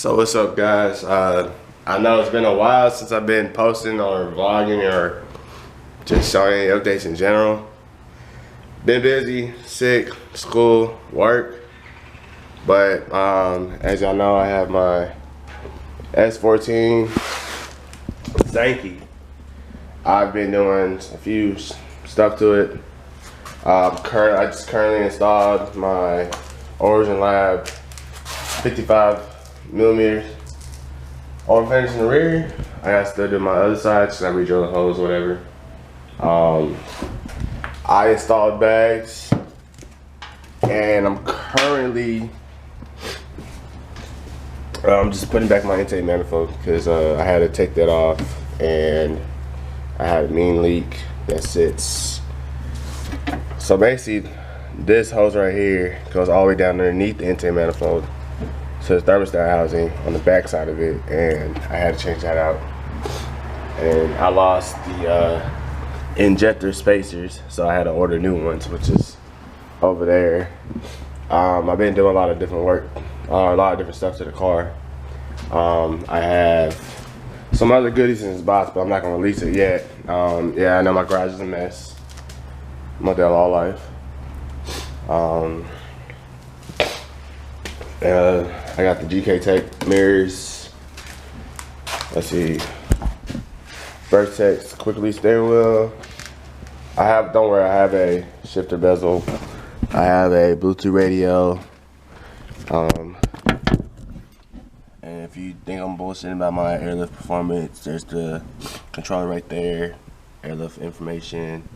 So what's up, guys? I know it's been a while since I've been posting or vlogging or just showing any updates in general. Been busy, sick, school, work. But as y'all know, I have my S14 Stanky. I've been doing a few stuff to it. I just currently installed my Origin Lab 55mm oil finish in the rear. I got to still do my other side, just like re-drill the hose, whatever. I installed bags, and I'm currently I'm just putting back my intake manifold because I had to take that off, and I had a mean leak that sits. So basically, this hose right here goes all the way down underneath the intake manifold to the thermostat housing on the back side of it, and I had to change that out. And I lost the injector spacers, so I had to order new ones, which is over there. I've been doing a lot of different work, a lot of different stuff to the car. I have some other goodies in this box, but I'm not gonna release it yet. Yeah, I know my garage is a mess. Model all life. I got the GK tape mirrors. Let's see. Vertex quick release steering wheel. Don't worry, I have a shifter bezel. I have a Bluetooth radio. And if you think I'm bullshitting about my airlift performance, there's the controller right there. Airlift information.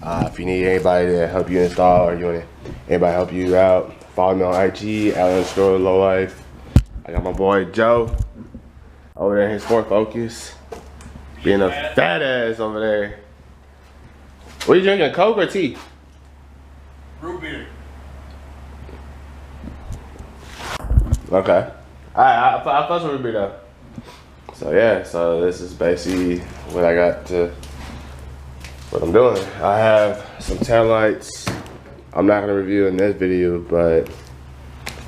If you need anybody to help you install, or you want anybody to help you out, follow me on IG, Alan_Lowlife. I got my boy Joe over there in his Ford Focus, being a fat ass over there. What are you drinking, Coke or tea? Root beer. Okay. Alright, I fuss with root beer though. So yeah, so this is basically what I got to. What I'm doing, I have some taillights. I'm not gonna review in this video, but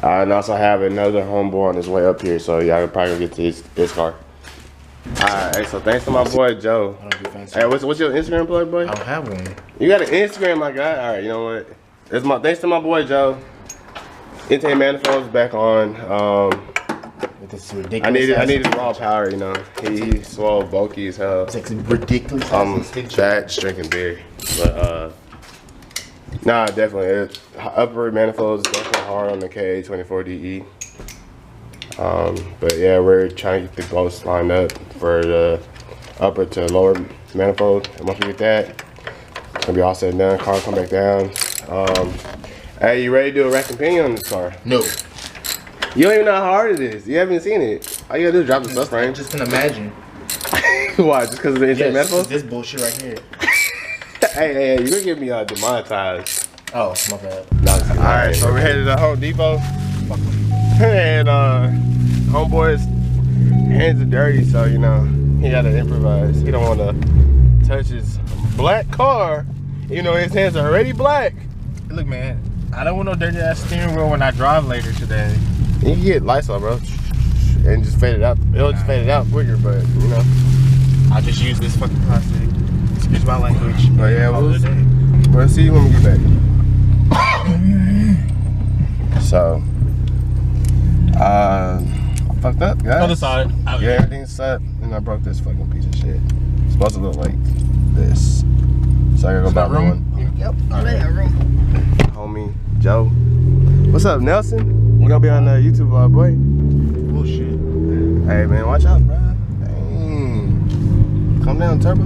I also have another homeboy on his way up here, so y'all probably gonna get to this car. Alright, so thanks to my boy Joe. Hey, what's your Instagram plug, boy? I don't have one. You got an Instagram, my guy? Alright, you know what? Thanks to my boy Joe. Intake manifold's back on. This is ridiculous. I needed raw power, you know. He's swole, bulky as hell. It's actually ridiculous. Fat, drinking beer. But nah, definitely. Upper manifold is definitely hard on the KA24DE. But yeah, we're trying to get the bolts lined up for the upper to lower manifold. And once we get that, it's gonna be all said and done. Car come back down. Hey, you ready to do a rack and pinion on this car? No. You don't even know how hard it is. You haven't seen it. All you gotta do is drop the subframe. Just can imagine. Why? Just because of the intake manifold? This bullshit right here. Hey, you're gonna get me demonetized. Oh, my bad. Alright, so we're headed to Home Depot. And homeboy's hands are dirty, so you know, he gotta improvise. He don't wanna touch his black car, even though his hands are already black. Look, man, I don't want no dirty ass steering wheel when I drive later today. You can get Lysol, bro, and just fade it out. It'll just fade it out quicker, but you know. I just use this fucking plastic. Excuse my language. But yeah, we'll see you when we get back. So, fucked up, guys. Other side. Yeah, everything's set, and I broke this fucking piece of shit. It's supposed to look like this. So I gotta go buy one. Yep. Room. Homie Joe. What's up, Nelson? We're gonna be on the YouTube vlog, boy. Bullshit. Hey man, watch out, bro. Dang. Calm down, Turbo.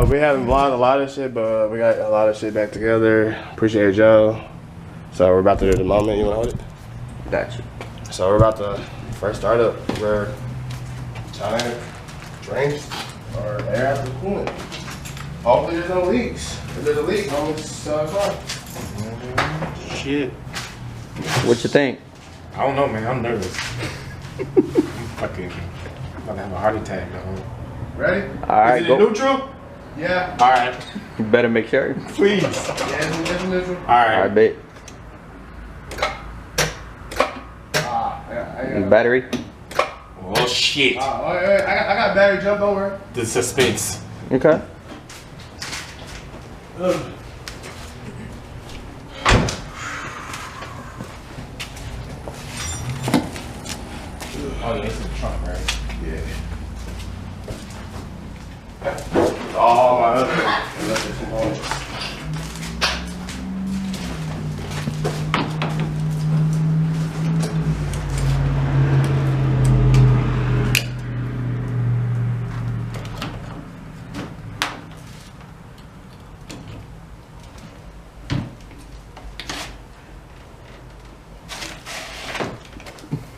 We haven't vlogged a lot of shit, but we got a lot of shit back together. Appreciate Joe. So we're about to do the moment. You wanna hold it? Gotcha. So we're about to first start up. We're trying to drain or air out the coolant. Hopefully there's no leaks. If there's a leak, I'm just fine. Shit. What you think? I don't know, man. I'm nervous. I'm fucking about to have a heart attack, dog. Ready? Alright, Is it neutral? Yeah. Alright. You better make sure. Please. Yeah, it's neutral. Alright. Alright, bet. Battery. Oh shit. I got battery jump over. The suspense. Okay. Oh yeah, it's in the trunk, right? Yeah. All my other electric components.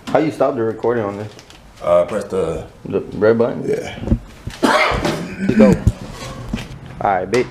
How you stop the recording on this? Press the The red button? yeah. Let's go. Alright, big.